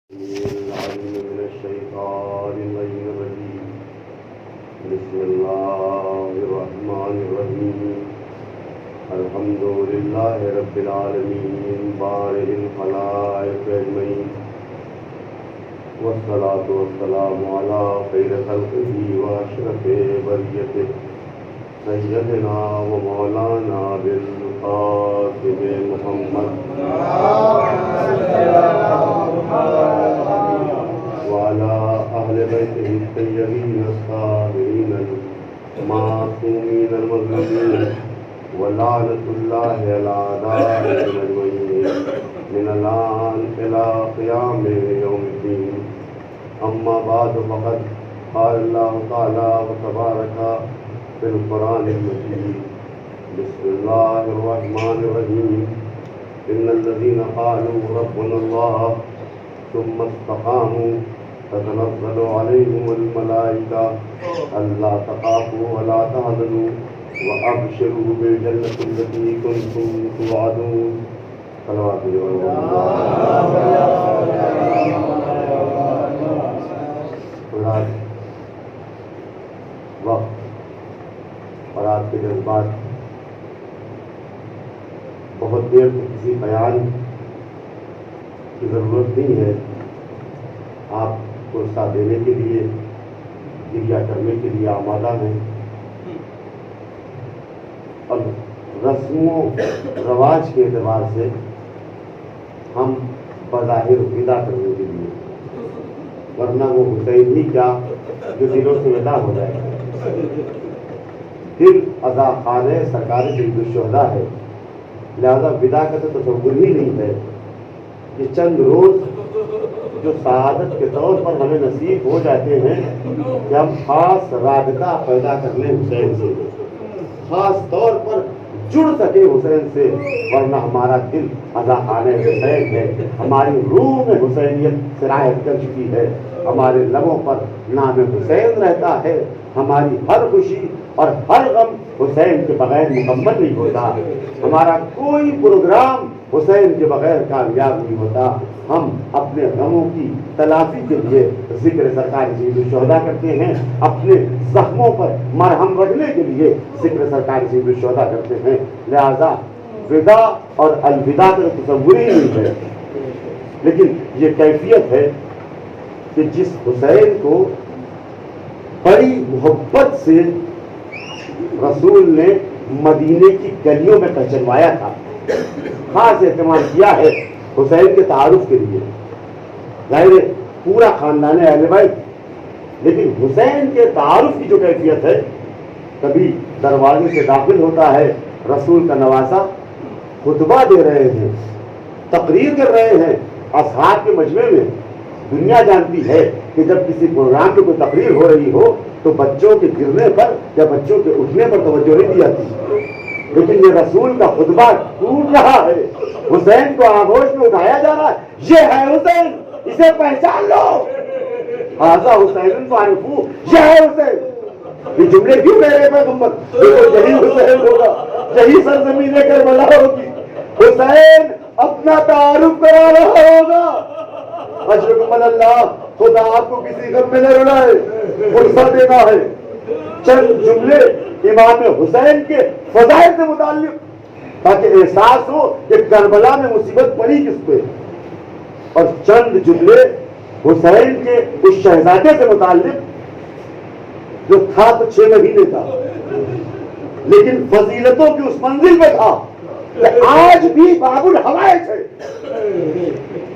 من الشيطان الرجيم بسم الله الرحمن الرحيم الحمد لله رب العالمين بارئ الخلائق أجمعين والصلاة والسلام على خير خلقه وأشرف بريته سيدنا ومولانا بالقاسم محمد وعلى أهل بيته الطيبين الطاهرين المعصومين المظلومين ولعنة الله على أعدائهم أجمعين من الآن إلى قيام يوم الدين. أما بعد فقد قال الله تعالى وتبارك في القرآن المجيد بسم الله الرحمن الرحيم إن الذين قالوا ربنا الله ثم استقاموا تتنزل عليهم الملائكة ألا تخافوا ولا تحزنوا وأبشروا بالجنة التي كنتم توعدون. صلوات وقت اور آپ کے جذبات بہت دیر تک کسی بیان کی ضرورت نہیں ہے. آپ کو ساتھ دینے کے لیے دیا کرنے کے لیے آمادہ ہیں. اب رسم و رواج کے اعتبار سے ہم بظاہر ودا کرنے کے لیے، ورنہ وہ حسین ہی کیا جو دلوں سے ودا ہو جائے گا. دل اذا خانہ سرکار سید الشہداء ہے، لہذا ودا کا تو تصور ہی نہیں ہے. یہ چند روز جو سعادت کے طور پر ہمیں نصیب ہو جاتے ہیں کہ ہم خاص رابطہ پیدا کر لیں حسین سے، خاص طور پر جڑ سکے حسین سے، ورنہ ہمارا دل اذا خانہ حسین ہے، ہماری روح میں حسینیت سرایت کر چکی ہے، ہمارے لبوں پر نام حسین رہتا ہے. ہماری ہر خوشی اور ہر غم حسین کے بغیر مکمل نہیں ہوتا. ہمارا کوئی پروگرام حسین کے بغیر کامیاب نہیں ہوتا. ہم اپنے غموں کی تلافی کے لیے ذکر سرکار سید الشہداء کرتے ہیں، اپنے زخموں پر مرہم رگڑنے کے لیے ذکر سرکار سید الشہداء کرتے ہیں. لہذا ودا اور الوداع کا تصور ہی نہیں ہے. لیکن یہ کیفیت ہے کہ جس حسین کو بڑی محبت سے رسول نے مدینے کی گلیوں میں پہچنوایا تھا، خاص اہتمام کیا ہے حسین کے تعارف کے لیے. ظاہر ہے پورا خاندان اہل بیت، لیکن حسین کے تعارف کی جو کیفیت ہے، کبھی دروازے سے داخل ہوتا ہے رسول کا نواسا، خطبہ دے رہے ہیں، تقریر کر رہے ہیں اصحاب کے مجمع میں. دنیا جانتی ہے کہ جب کسی پروگرام میں کوئی تقریر ہو رہی ہو تو بچوں کے گرنے پر یا بچوں کے اٹھنے پر توجہ نہیں دی جاتی، لیکن یہ رسول کا خطبہ ٹوٹ رہا ہے، حسین کو آغوش میں اٹھایا جا رہا ہے. یہ ہے حسین، اسے پہچان لو. ہذا حسین فاعرفوہ، یہ ہے حسین. یہ جملے کیوں کہہ رہے پیغمبر؟ یہی حسین ہوگا، یہی سرزمین کربلا ہوگی. حسین اپنا تعارف کرا رہا ہوگا. اجرکم اللہ، خدا آپ کو کسی غم میں نہ رلائے، فرصت دینا ہے. چند جملے امام حسین کے فضائل سے متعلق تاکہ احساس ہو کہ کربلا میں مصیبت پڑی کس پہ، اور چند جملے حسین کے اس شہزادے سے متعلق جو تھا تو 6 مہینے کا، لیکن فضیلتوں کی اس منزل پہ تھا کہ آج بھی باب الحوائج ہے.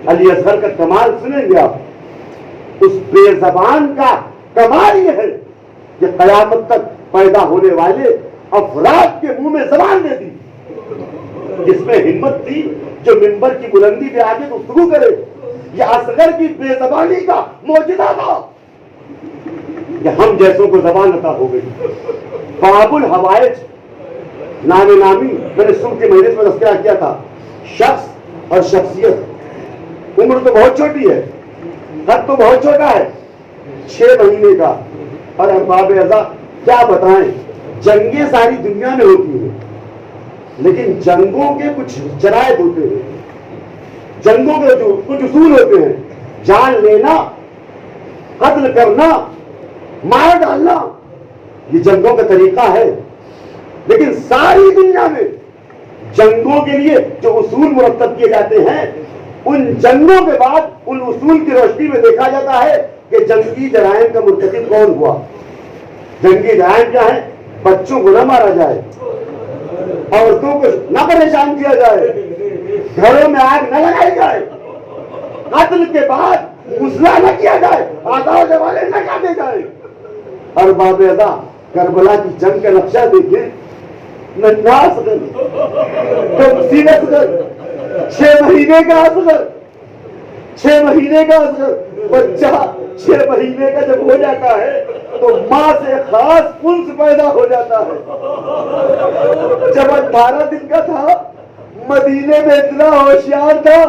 علی اصغر کا کمال سنیں گے آپ. اس بے زبان کا کمال یہ ہے کہ قیامت تک پیدا ہونے والے افراد کے منہ میں زبان دے دی. جس میں ہمت تھی جو منبر کی بلندی پہ آگے گفتگو کرے. یہ اصغر کی بے زبانی کا معجزہ تھا کہ ہم جیسوں کو زبان عطا ہو گئی. باب الحوائج نام نامی میں نے صبح کے مجلس میں تذکرہ کیا تھا. شخص اور شخصیت، عمر تو بہت چھوٹی ہے، خط تو بہت چھوٹا ہے، 6 مہینے کا. اور احباب اعزاء کیا بتائیں، جنگیں ساری دنیا میں ہوتی ہیں، لیکن جنگوں کے کچھ شرائط ہوتے ہیں، جنگوں کے جو کچھ اصول ہوتے ہیں. جان لینا، قتل کرنا، مار ڈالنا، یہ جنگوں کا طریقہ ہے. لیکن ساری دنیا میں جنگوں کے لیے جو اصول مرتب کیے جاتے ہیں، ان جنگوں کے بعد ان اصول کی روشنی میں دیکھا جاتا ہے کہ جنگی جرائم کا مرتکب کون ہوا. جنگی جرائم کیا ہے؟ بچوں کو نہ مارا جائے، عورتوں کو نہ پریشان کیا جائے، گھروں میں آگ نہ لگائی جائے، قتل کے بعد مسلح نہ کیا جائے، آدھا جوالے نہ کاٹے جائے. اور باب ادا کربلا کی جنگ کا نقشہ دیکھیں، ننھا اصغر، تمثیل اصغر، 6 مہینے کا اصغر، 6 مہینے کا اصغر بچہ 6 مہینے کا جب ہو جاتا ہے تو ماں سے خاص انس پیدا ہو جاتا ہے. جب 18 دن کا تھا، مدینے میں اتنا ہوشیار تھا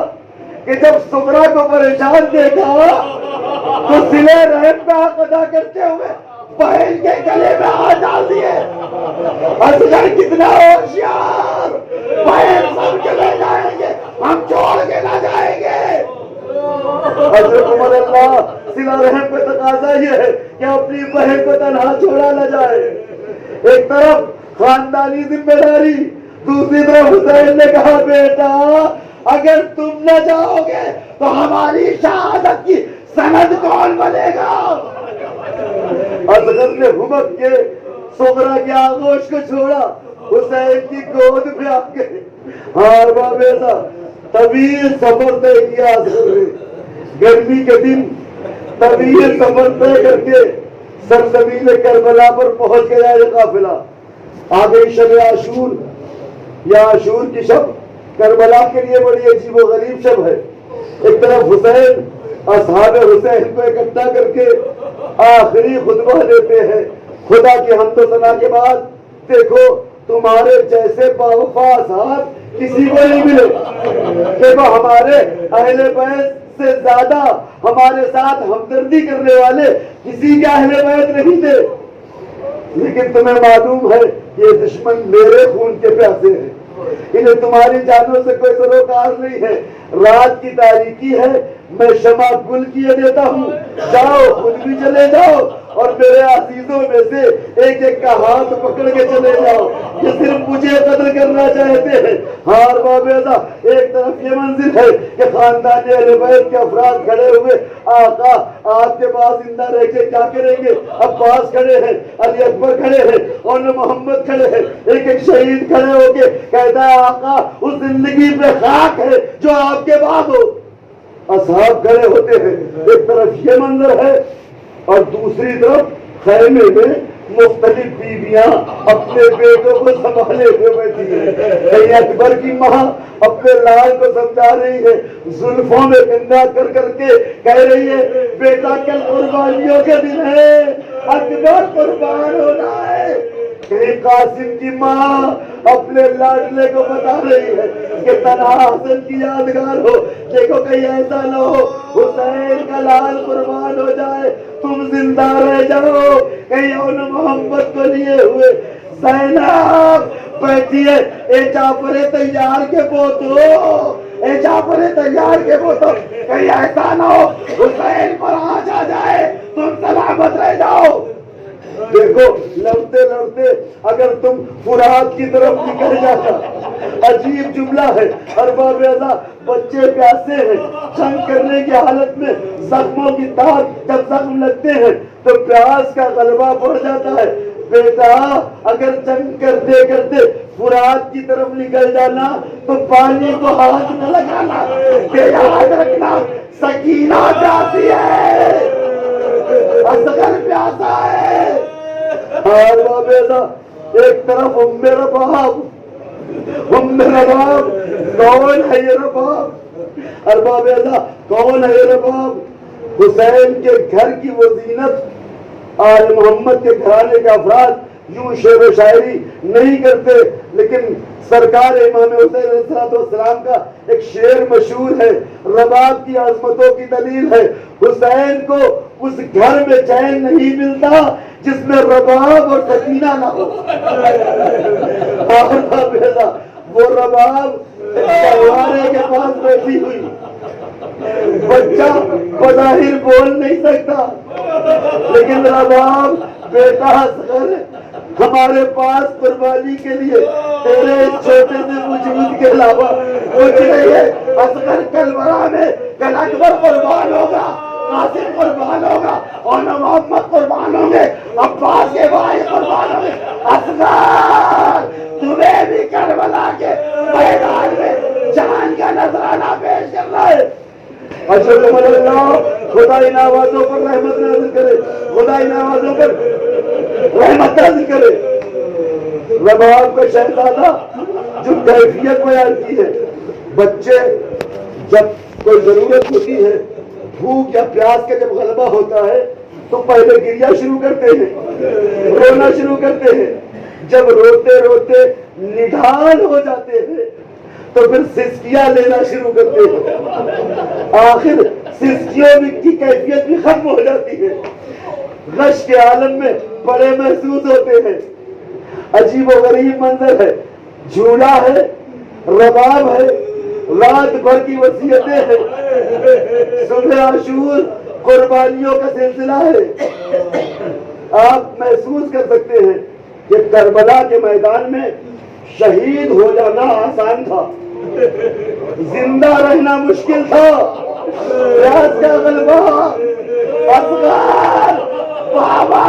کہ جب سغرا کو پریشان دیکھا تو صلہ رحم کا حق ادا کرتے ہوئے بہن کے گلے میں ہاتھ ڈال دیے. اصغر کتنا ہوشیار، بہن سب کے لے جائیں گے، ہم چھوڑ کے نہ جائیں گے. حضرت عمر اللہ صلہ رحم پہ تقاضا یہ ہے کہ اپنی بہن کو تنہا چھوڑا نہ جائے. ایک طرف خاندانی ذمہ داری، دوسری طرف حسین نے کہا بیٹا اگر تم نہ جاؤ گے تو ہماری شہادت کی سند کون بنے گا. اصغر نے ہمت کے سغرا کی آغوش کو چھوڑا، حسین کی گود پہ آ گئے. ہار بابیزا طویل سفر طے کیا اصغر نے، گرمی کے دن طویل سفر طے کر کے سرزمین کربلا پر پہنچ گیا یہ قافلہ. آ گئی شب عاشور. یہ عاشور کی شب کربلا کے لیے بڑی عجیب و غریب شب ہے. ایک طرف حسین اصحاب حسین کو اکٹھا کر کے آخری خطبہ دیتے ہیں. خدا کی حمد و ثنا کے بعد دیکھو تمہارے جیسے باوفا اصحاب کسی کو نہیں ملے کہ وہ ہمارے اہل بیت سے زیادہ ہمارے ساتھ ہمدردی کرنے والے کسی کے اہل بیت نہیں تھے. لیکن تمہیں معلوم ہے کہ یہ دشمن میرے خون کے پیاسے ہیں، انہیں تمہاری جانوں سے کوئی سروکار نہیں ہے. رات کی تاریکی ہے، میں شمع گل کیے دیتا ہوں، جاؤ خود بھی چلے جاؤ اور میرے عزیزوں میں سے ایک ایک کا ہاتھ پکڑ کے چلے جاؤ، یہ صرف مجھے قتل کرنا چاہتے ہیں. ہار بابیزا ایک طرف یہ منظر ہے کہ خاندان اہل بیت کے افراد کھڑے ہوئے، آقا آپ کے پاس زندہ رہ کے کیا کریں گے. عباس کھڑے ہیں، علی اکبر کھڑے ہیں اور محمد کھڑے ہیں. ایک ایک شہید کھڑے ہو کے کہتا ہے آقا اس زندگی پہ خاک ہے جو آپ کے بعد ہو. اصحاب کھڑے ہوتے ہیں. ایک طرف یہ منظر ہے اور دوسری طرف خیمے میں مختلف بیویاں اپنے بیٹوں کو سنبھالے ہوئے بیٹھی ہیں. کہیں اکبر کی ماں اپنے لال کو سمجھا رہی ہے، زلفوں میں کنگا کر کر کے کہہ رہی ہے بیٹا کل قربانیوں کے دن ہے، اکبر قربان ہونا ہے. کہیں قاسم کی ماں اپنے لاڈلے کو بتا رہی ہے کہ تنہا حسن کی یادگار ہو، دیکھو کہیں ایسا نہ ہو حسین کا لال قربان ہو جائے تم زندہ رہ جاؤ. کہیں ان محمد کو لیے ہوئے زینب بیٹھی ہے، اے جعفر طیار کے پوتو، اے جعفر طیار کے پوتو کہیں ایسا نہ ہو حسین پر آج آ جائے تم سلامت رہ جاؤ. دیکھو لڑتے لڑتے اگر تم فرات کی طرف نکل جاتا. عجیب جملہ ہے. ارباب اعلیٰ بچے پیاسے ہیں، جنگ کرنے کی حالت میں زخموں کی داغ جب زخم لگتے ہیں تو پیاس کا غلبہ بڑھ جاتا ہے. بیٹا اگر جنگ کرتے کرتے فرات کی طرف نکل جانا تو پانی کو ہاتھ نہ لگانا، یاد رکھنا سکینہ پیاسی ہے، اصغر پیاسا ہے. ایک طرف ام رباب، ام رباب کون ہے یہ رباب؟ ارباب اعلیٰ کون ہے یہ رباب؟ حسین کے گھر کی وہ زینت آل محمد کے گھرانے کے افراد یوں شعر و شاعری نہیں کرتے، لیکن سرکار امام حسین علیہ السلام کا ایک شعر مشہور ہے، رباب کی عظمتوں کی دلیل ہے. حسین کو اس گھر میں چین نہیں ملتا جس میں رباب اور سکینہ نہ ہو. اور وہ رباب تلوارے کے پاس بیٹھی ہوئی، تلوار چلا رہی ہے، تلوار چلا رہی ہے، تلوار چلا رہی ہے. حسین کا لال قربان ہو جائے تم سلامت رہ جاؤ. دیکھو لڑتے لڑتے اگر تم فرات کی طرف نکل جاتا. عجیب جملہ ہے. ارباب اعلیٰ بچے پیاسے ہیں، جنگ کرنے کی حالت میں زخموں کی داغ جب زخم لگتے ہیں تو پیاس کا غلبہ بڑھ جاتا ہے. بیٹا اگر جنگ کرتے کرتے فرات کی طرف نکل جانا تو پانی کو ہاتھ نہ لگانا، یاد رکھنا سکینہ پیاسا ہے، اصغر پیاسا ہے. بچہ بظاہر بول نہیں سکتا، لیکن رباب بیٹا اصغر ہمارے پاس قربانی کے لیے تیرے چھوٹے سے وجود کے علاوہ کچھ نہیں ہے۔ اصغر کربلا میں کل اکبر قربان ہوگا، قاسم قربان ہوگا، اور محمد قربان ہوں گے، عباس کے بھائی قربان ہوں گے۔ اصغر تمہیں بھی کربلا کے میدان میں جان کا نذرانہ پیش کرنا ہے۔ اشرف اللہ خدا ان آوازوں پر رحمت نازل کرے، خدا ان آوازوں پر رحمت نازل کرے۔ رباب کا شہزادہ جو کیفیت بیان کی ہے، بچے جب کوئی ضرورت ہوتی ہے، بھوک یا پیاس کا جب غلبہ ہوتا ہے تو پہلے گریا شروع کرتے ہیں، رونا شروع کرتے ہیں، جب روتے روتے نڈھال ہو جاتے ہیں تو پھر سسکیاں لینا شروع کرتے ہیں، آخر سسکیوں کی کیفیت بھی ختم ہو جاتی ہے، غش کے عالم میں بڑے محسوس ہوتے ہیں۔ عجیب و غریب منظر ہے، جھولا ہے، رباب ہے، رات بھر کی وصیتیں ہیں، صبح عاشور قربانیوں کا سلسلہ ہے۔ آپ محسوس کر سکتے ہیں کہ کربلا کے میدان میں شہید ہو جانا آسان تھا، زندہ رہنا مشکل تھا۔ پیاس کا غلبہ، اصغر بابا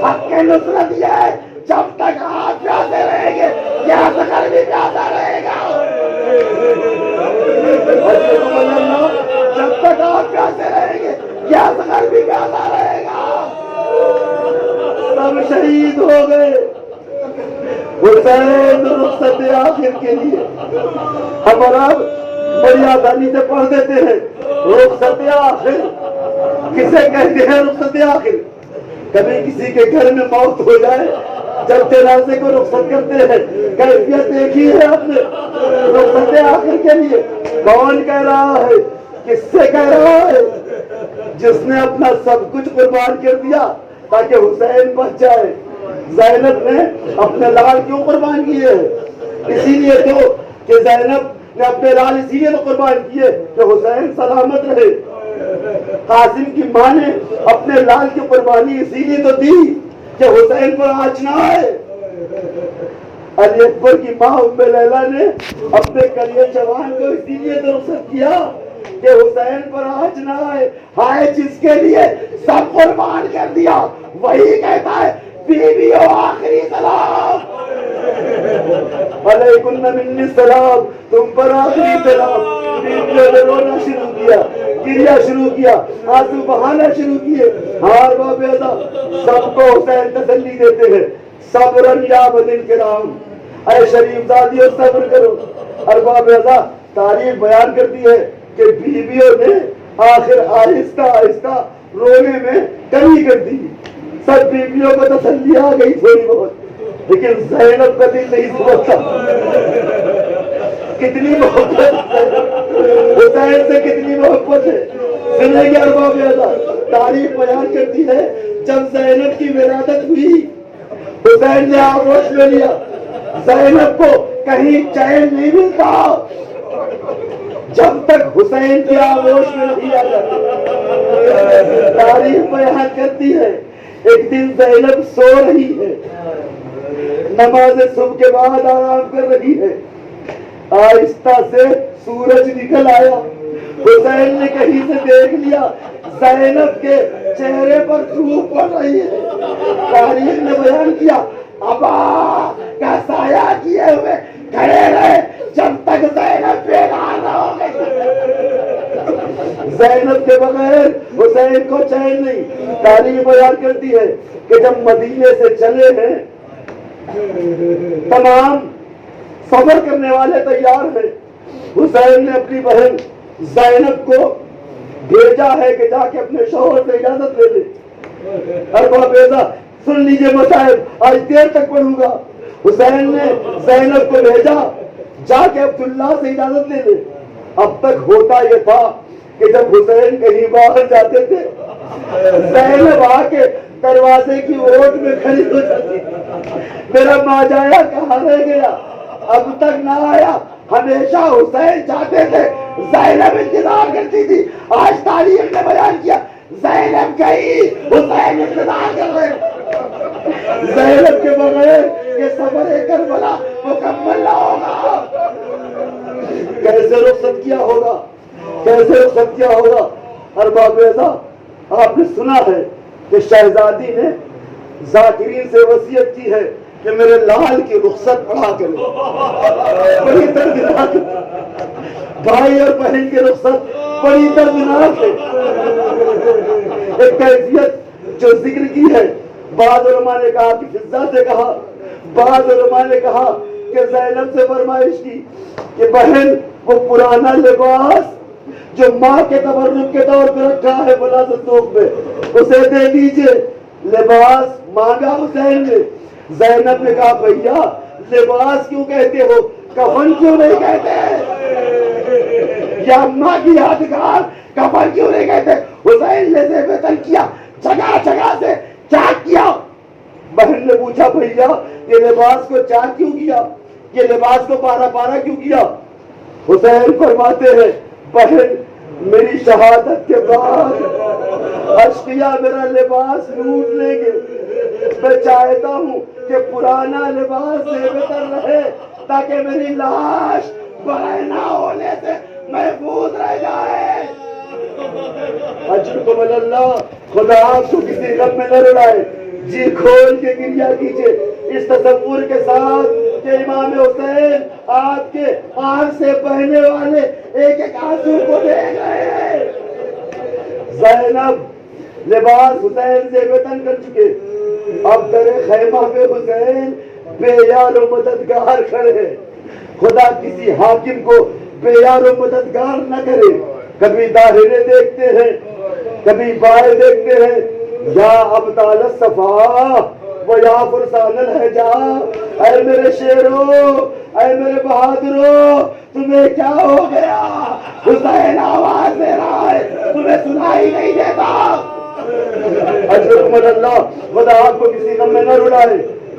حق کے نصرت یہ ہے، جب تک آپ پیاسے رہیں گے یہ اصغر بھی پیاسا رہے گا۔ جب تک آپ پیاسے رہیں گے یہ اصغر بھی پیاسا رہے گا۔ سب شہید ہو گئے، حسین رخصت آخر کے لیے ہم آپ بڑی آسانی سے پڑھ دیتے ہیں۔ رخصت آخر کسے کہتے ہیں؟ رخصت آخر کبھی کسی کے گھر میں موت ہو جائے جب جنازے کو رخصت کرتے ہیں، کیفیت دیکھی ہے آپ نے؟ رخصت آخر کے لیے کون کہہ رہا ہے؟ کس سے کہہ رہا ہے؟ جس نے اپنا سب کچھ قربان کر دیا تاکہ حسین بچ جائے۔ زینب نے اپنے لال کیوں قربان کیے؟ اسی لیے تو کہ زینب نے اپنے لال اسی لیے تو قربان کیے کہ حسین سلامت رہے۔ قاسم کی ماں نے اپنے لال کی قربانی اسی لیے تو دی کہ حسین پر آنچ نہ آئے۔ علی اکبر کی ماں ام لیلہ نے اپنے کلیہ جوان کو اسی لیے تو رخصت کیا کہ حسین پر آنچ نہ آئے۔ ہائے جس کے لیے سب قربان کر دیا وہی کہتا ہے بیویوں آخری سلام، علیکن منی السلام، تم پر آخری سلام۔ بیویوں نے رونا شروع کیا، گریا شروع کیا، آنسو بہانا شروع کیے۔ ہار باب ازا سب کو حسین تسلی دیتے ہیں، صبرن یا بدن کرام، اے شریف زادیوں صبر کرو۔ ارباب ازا تاریخ بیان کرتی ہے کہ بیویوں نے آخر آہستہ آہستہ رونے میں کمی کر دی، سب بیویوں کو تسلی آ گئی تھوڑی بہت، لیکن زینب کا دل نہیں سمجھتا۔ کتنی محبت حسین سے، کتنی محبت ہے۔ سنیں گے ارباب ازا تاریخ بیان کرتی ہے جب زینب کی ولادت ہوئی حسین نے آغوش میں لیا، زینب کو کہیں چین نہیں ملتا جب تک حسین کی آغوش میں نہیں آ جاتی۔ تاریخ بیان کرتی ہے ایک دن زینب سو رہی ہے، نماز صبح کے بعد آرام کر رہی ہے، آہستہ سے سورج نکل آیا، حسین نے کہیں سے دیکھ لیا زینب کے چہرے پر دھوپ پڑ رہی ہے۔ تاریخ نے بیان کیا ابا کا سایہ کیے ہوئے کھڑے رہے جب تک زینب بیدار نہ ہو گئی۔ زینب کے بغیر حسین کو چین نہیں۔ تاریخ بیان کرتی ہے کہ جب مدینے سے چلے ہیں تمام سفر کرنے والے تیار ہیں، حسین نے اپنی بہن زینب کو بھیجا ہے کہ جا کے اپنے شوہر سے اجازت لے لے۔ ارباب ازا سن لیجئے مصائب، آج دیر تک پڑھوں گا۔ حسین نے زینب کو بھیجا جا کے عبداللہ سے اجازت لے لے۔ اب تک ہوتا یہ تھا کہ جب حسین کہیں باہر جاتے تھے زینب آ کے دروازے کی اوٹ میں کھڑی ہو جاتی، میرا ماجایا کہاں رہ گیا، اب تک نہ آیا، ہمیشہ حسین چاہتے تھے، زینب انتظار کرتی تھی. آج تاریخ نے بیان کیا زینب گئی، حسین انتظار کر رہے. زینب کے بغیر یہ سفر کربلا مکمل نہ ہوگا. کیسے رخصت کیا ہوگا، کیسے رخصت کیا ہوگا. ارباب رضا، آپ نے سنا ہے کہ شہزادی نے ذاکرین سے وصیت کی ہے کہ میرے لال کی رخصت پڑھا کریں. بڑی دردناک، بھائی اور بہن کی رخصت بڑی دردناک ہے. ایک کیفیت جو ذکر کی ہے، بعض علماء نے کہا کہ فضہ سے کہا، بعض علماء نے کہا کہ زینب سے فرمائش کی کہ بہن وہ پرانا لباس جو ماں کے تبرک کے طور پہ رکھا ہے بلا صندوق میں، اسے دے دیجئے. لباس مانگا حسین نے. زینب نے کہا بھیا لباس کیوں کہتے ہو، کفن کیوں نہیں کہتے، یا اماں کی یادگار کفن کیوں نہیں کہتے. حسین نے زیب تن کیا، جگہ جگہ سے چاک کیا. بہن نے پوچھا بھیا یہ لباس کو چاک کیوں کیا، یہ لباس کو پارا پارا کیوں کیا. حسین فرماتے ہیں بہن میری شہادت کے بعد اشقیاء میرا لباس لوٹ لیں گے. میں چاہتا ہوں کہ پرانا لباس زیبتر رہے تاکہ میری لاش بڑے نہ ہونے سے محفوظ رہ جائے. اجرکم اللہ. خدا آپ کو کسی غم میں نہ رڑائے. جی کھول کے گریا کیجئے اس تصور کے ساتھ کہ امام حسین آپ کے آنکھ سے بہنے والے ایک ایک آنسو کو دیکھ رہے ہیں. زینب لباس حسین سے وطن کر چکے. اب در خیمہ پہ حسین بے یار و مددگار کھڑے ہیں. خدا کسی حاکم کو بے یار و مددگار نہ کرے. کبھی داہرے دیکھتے ہیں، کبھی بائیں دیکھتے ہیں. یا ابطال الصفا و یا فرسان الحجا، اے میرے شیرو، اے میرے بہادرو، تمہیں کیا ہو گیا؟ حسین آواز دے رہا ہے، تمہیں سنائی نہیں دیتا. اجرکم اللہ. خدا آپ کو کسی غم میں نہ رڑائے.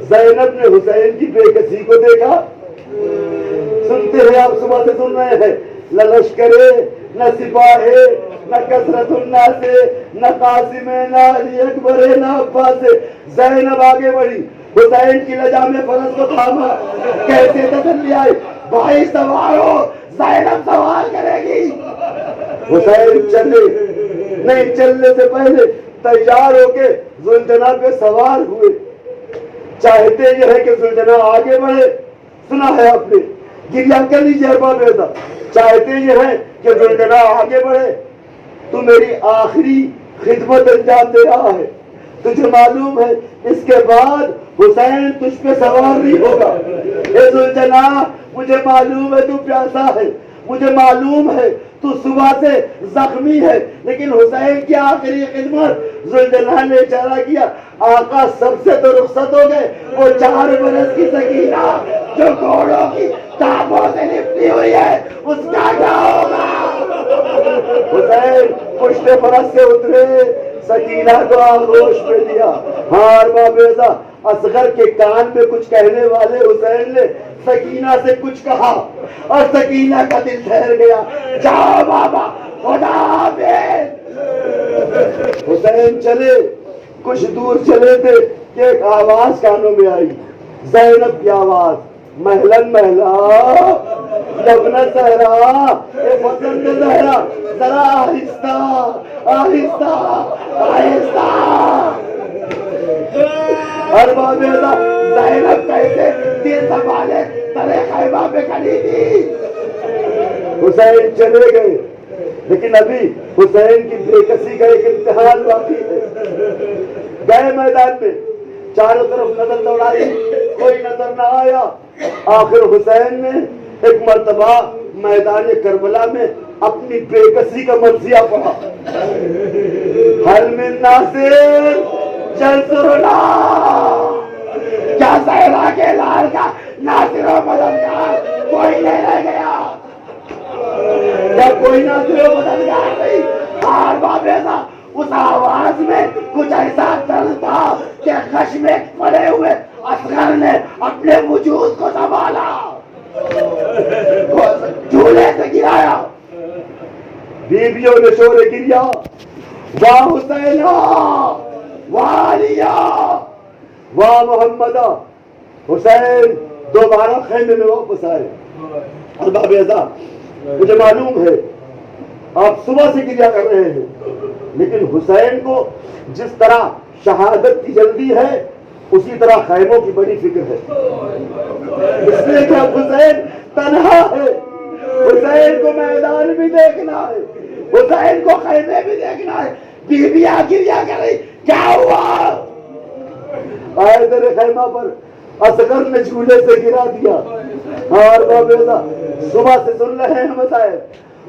زینب نے حسین کی بے کسی کو دیکھا. سنتے ہیں آپ صبح سے سن رہے ہیں، نہ لشکرے نہ سپاہے نہ کثرت الناس نہ قاسم نہ علی اکبر نہ عباس. زینب آگے بڑھی، حسین کی لجا میں فرس کو تھاما. کیسے تسلی آئی، بھائی سوار ہو، زینب سوار کرے گی. حسین چلے، نہیں چلنے سے پہلے تیار ہو کے زلجنا پہ سوار ہوئے. چاہتے یہ ہے کہ زلجنا آگے بڑھے. سنا ہے آپ نے، گریہ کر لیجیے ارباب رضا. چاہتے یہ ہے کہ زلجنا آگے بڑھے. تو میری آخری خدمت انجام دے رہا ہے، تجھے معلوم ہے اس کے بعد حسین تجھ پہ سوار نہیں ہوگا. اے زلجنا مجھے معلوم ہے تو پیاسا ہے، مجھے معلوم ہے تو صبح سے زخمی ہے، لیکن حسین کی آخری خدمت. زلجنا نے اشارہ کیا، آقا سب سے تو رخصت ہو گئے، وہ 4 برس کی سکینہ جو گھوڑوں کی ٹانگوں سے لپٹی ہوئی ہے اس کا کیا ہوگا. حسین پشت فرس سے اترے، سکینہ کو آغوش میں دیا. ہاں ارباب رضا، اصغر کے کان میں کچھ کہنے والے حسین نے سکینہ سے کچھ کہا اور سکینہ کا دل ٹھہر گیا. جاؤ بابا، خدا حافظ. حسین چلے، کچھ دور چلے تھے کہ ایک آواز کانوں میں آئی، زینب کی آواز. محلن محلا لبن زہرا، اے وطن زہرا، ذرا آہستہ آہستہ آہستہ. ارباب رضا، زینب کیسے دل سنبھالے ترے خیمہ پہ کھڑی تھی. حسین چلے گئے، لیکن ابھی حسین کی بے کسی کا ایک امتحان باقی ہے. گئے میدان میں، چاروں طرف نظر دوڑائی، کوئی نظر نہ آیا. آخر حسین نے ایک مرتبہ میدان کربلا میں اپنی بے کسی کا مرثیہ پڑھا. حل من ناصر جنصرنا، کیا زہرا کے لال کا ناصر و مددگار کوئی نہیں رہ گیا؟ کیا کوئی ناصر و مددگار نہیں؟ ارباب رضا، اس آواز میں کچھ ایسا درد تھا کہ خشم میں پڑے ہوئے اصغر نے اپنے وجود کو سنبھالا. چولہے سے گرایا. بیویوں نے شورے گریا, واہ حسین واہ علی واہ محمد. حسین دوبارہ خیمے میں واپس آئے. ارباب اعزاز مجھے معلوم ہے آپ صبح سے گریا کر رہے ہیں, لیکن حسین کو جس طرح شہادت کی جلدی ہے اسی طرح خیموں کی بڑی فکر ہے. اس لیے کہ اب حسین تنہا ہے, حسین کو میدان بھی دیکھنا ہے, حسین کو خیمے بھی دیکھنا ہے. بیویاں گریا کر رہی, کیا ہوا؟ آئے تیرے خیمہ پر اصغر نے جھولے سے گرا دیا. اور بابیزا صبح سے سن رہے ہیں مسائل.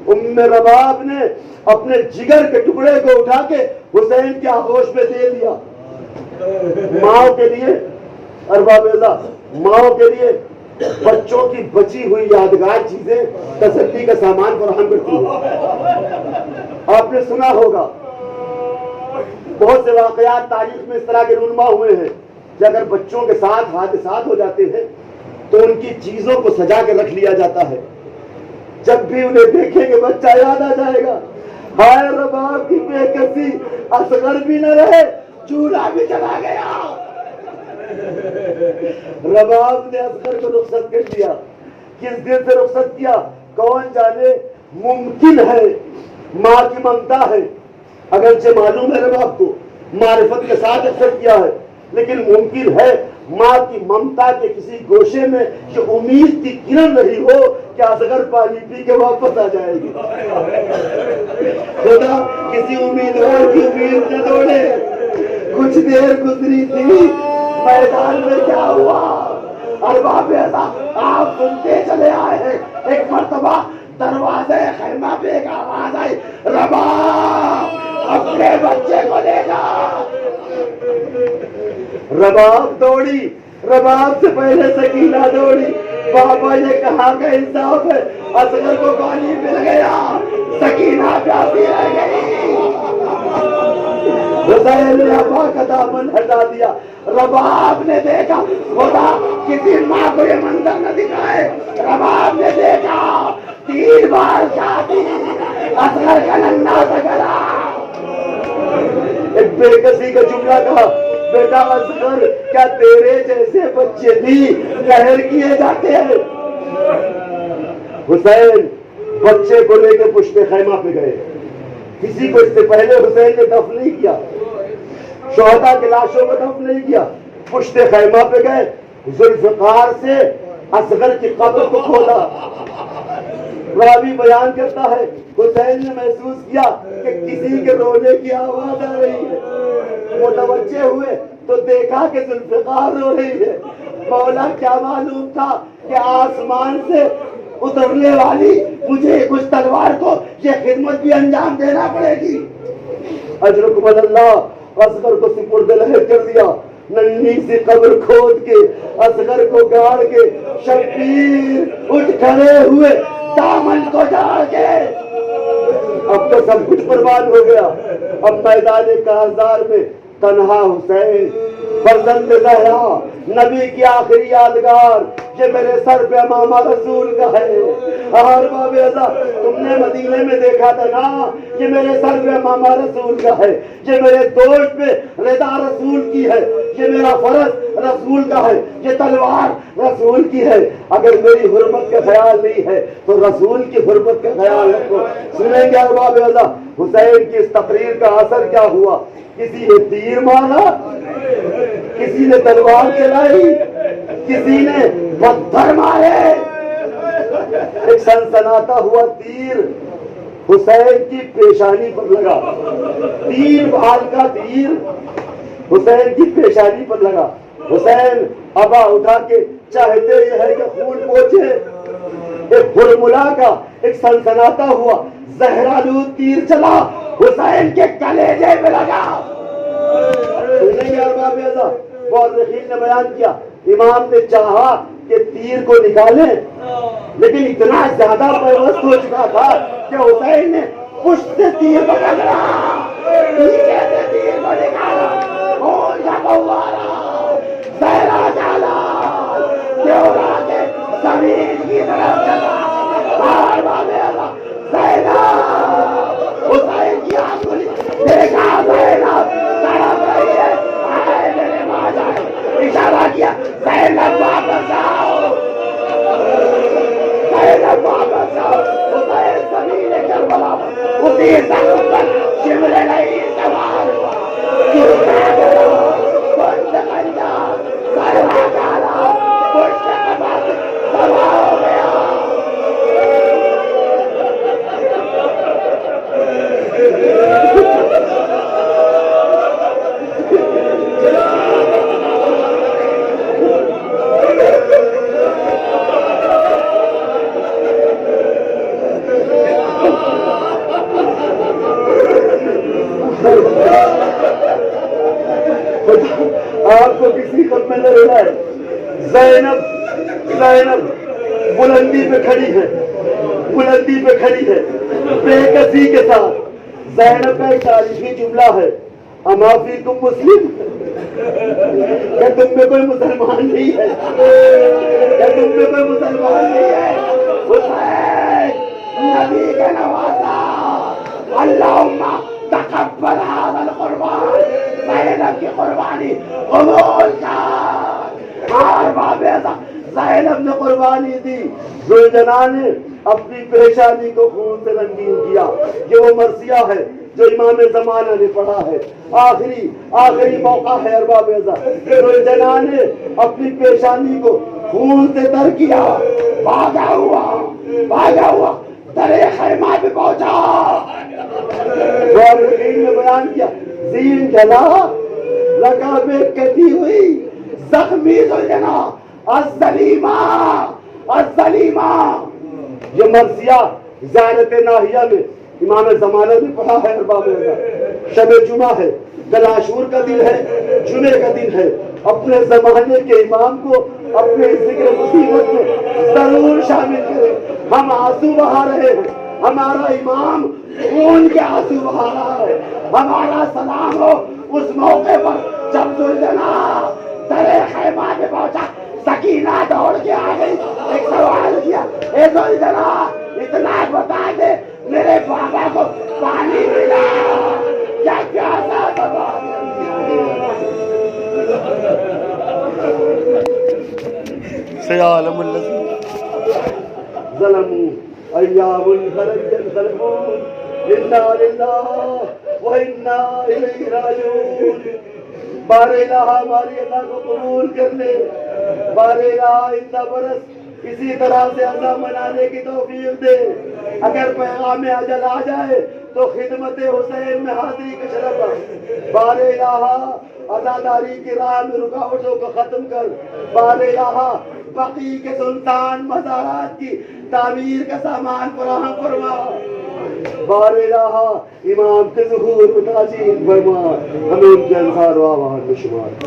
ام رباب نے اپنے جگر کے ٹکڑے کو اٹھا کے حسین کے آغوش میں دے دیا. ماؤں کے لیے ارباب ماؤں کے لیے بچوں کی بچی ہوئی یادگار چیزیں تسلی کا سامان فراہم کرتی ہیں. آپ نے سنا ہوگا بہت سے واقعات تاریخ میں اس طرح کے رونما ہوئے ہیں کہ اگر بچوں کے ساتھ حادثات ہو جاتے ہیں تو ان کی چیزوں کو سجا کے رکھ لیا جاتا ہے. جب بھی انہیں دیکھیں گے بچہ یاد آ جائے گا. ہائے رباب کی بے کسی, اصغر بھی نہ رہے, چولہا بھی چلا گیا. رباب نے اصغر کو رخصت کر دیا. کس دن سے رخصت کیا کون جانے. ممکن ہے ماں کی ممتا ہے, اگرچہ معلوم ہے رباب کو معرفت کے ساتھ اکثر کیا ہے, لیکن ممکن ہے ماں کی ممتا کے کسی گوشے میں یہ امید کی کرن رہی ہو کہ اصغر پانی پی کے واپس آ جائے گی. خدا کسی امیدوار کی امید نہ توڑے. کچھ دیر گزری تھی, میدان میں کیا ہوا؟ ارباب ایسا آپ سنتے چلے آئے ہیں. ایک مرتبہ دروازے خیمہ پہ ایک آواز آئی, رباب اپنے بچے کو لے جا. رباب دوڑی, رباب سے پہلے سکینہ دوڑی. بابا یہ کہاں کا انصاف ہے, اصغر کو پانی مل گیا, سکینہ پیاسی رہ گئی. حسین نے ابا کا دامن ہٹا دیا. رباب نے دیکھا, خدا کسی ماں کو یہ منظر نہ دکھائے. رباب نے دیکھا 3 بار شادی, اصغر کا ننھا سا گلا. ایک بے کسی کا جملہ کہا, بیٹا اصغر کیا تیرے جیسے بچے بھی قہر کیے جاتے ہیں؟ حسین بچے کو لے کے پشت خیمہ پہ گئے. کسی کو اس سے پہلے حسین نے دفن نہیں کیا, شہداء کی لاشوں کو دفن نہیں کیا. پشت خیمہ پہ گئے, ذوالفقار سے اصغر کی قبر کو کھولا. راوی بیان کرتا ہے حسین نے محسوس کیا کہ کسی کے رونے کی آواز آ رہی ہے. متوجہ ہوئے تو دیکھا کہ ذوالفقار رو رہی ہے. مولا کیا معلوم تھا کہ آسمان سے اترنے والی مجھے اس تلوار کو یہ خدمت بھی انجام دینا پڑے گی. اجرکم اللہ. اصغر کو سپرد لہر کر دیا. ننھی سی قبر کھود کے اصغر کو گاڑ کے شبیر اٹھ کھڑے ہوئے دامن کو ڈال کے. اب تو سب کچھ برباد ہو گیا. اب میدان کارزار میں تنہا حسین, فرزند زہرا, نبی کی آخری یادگار, یہ میرے سر پہ امامہ رسول کا ہے. اور باب ازا تم نے مدینے میں دیکھا تھا نا, یہ میرے سر پہ امامہ رسول کا ہے, یہ میرے دوست پہ رضا رسول کی ہے, یہ میرا فرض رسول کا ہے, یہ تلوار رسول کی ہے. اگر میری حرمت کا خیال نہیں ہے تو رسول کی حرمت کا خیال رکھو. سنیں گے باب ازا حسین کی اس تقریر کا اثر کیا ہوا. کسی نے تیر مارا, کسی نے تلوار چلائی, کسی نے پتھر مارے. ایک سنسناتا ہوا تیر حسین کی پیشانی پر لگا. 3 بال کا تیر حسین کی پیشانی پر لگا. حسین ابا اٹھا کے چاہتے یہ ہے کہ خون پہنچے. ایک ہرملا کا ایک سنسناتا ہوا زہرالود تیر چلا, حسین کے کلیجے میں لگا. مورخین نے بیان کیا امام نے چاہا کہ تیر کو نکالیں, لیکن اتنا زیادہ پیوست ہو چکا تھا کہ حسین نے پشت سے تیر پکڑا, پیچھے سے تیر کو نکالا, خون کا فوارہ زہرا ڈالا, زمین کی آپ کو کسی غم میں نہ رہنا ہے. زینب بلندی پہ کھڑی ہے, بلندی پہ کھڑی ہے بے کسی کے ساتھ. زینب کا ایک تاریخی جملہ ہے, اما فیکم مسلم, کیا تم میں کوئی مسلمان نہیں ہے؟ کیا تم میں کوئی مسلمان نہیں ہے؟ حسین نبی کا نوازا, اللہم تقبل هذا القربان, زینب کی قربانی قبول کر. زینب نے قربانی دی, زوجنا نے اپنی پریشانی کو خون سے رنگین کیا. یہ وہ مرثیہ ہے جو امام زمانہ نے پڑھا ہے. آخری موقع ہے ارباب عزت. زوجنا نے اپنی پریشانی کو خون سے تر کیا, بھاگا ہوا درے خیمہ پہ پہنچا. نے بیان کیا, زین جلا, رکابیں کٹی ہوئی, زخمی زوجنا, الظلیمہ. یہ مرثیہ زیارت ناہیہ میں امام زمانہ نے پڑھا ہے ارباب عزت. شب جمعہ ہے, کل عاشور کا دن ہے, جمعے کا دن ہے. اپنے زمانے کے امام کو اپنے ذکر مصیبت میں ضرور شامل کریں. ہم آنسو بہا رہے ہیں, ہمارا امام خون کے آنسو بہا رہا ہے. ہمارا سلام ہو اس موقع پر جب زوجنا درے خیمہ پہ پہنچا. سکینہ دوڑ کے آ گئی, ایک سوال کیا, اے زوجنا اتنا بتا دے میرے بابا کو پانی ملا کیا پیاسا دبا سیعلم الذین ظلموا ایام ظلمون انا للہ وانا الیہ راجعون. بار الہ ہماری عطا کو قبول کر لے. بار الہ اتنا برس اسی طرح سے عزا منانے کی توفیق دے. اگر پیغام اجل آ جائے تو خدمت حسین میں حاضری کا شرف. بار الہ عزاداری کی راہ میں رکاوٹوں کو ختم کر. بار الہ بقیع کے سلطان مزارات کی تعمیر کا سامان فراہم فرما. بار الہ امام کے ظہور میں تاجیل فرما. ہمیں ان کے انصار و آوان میں شمار.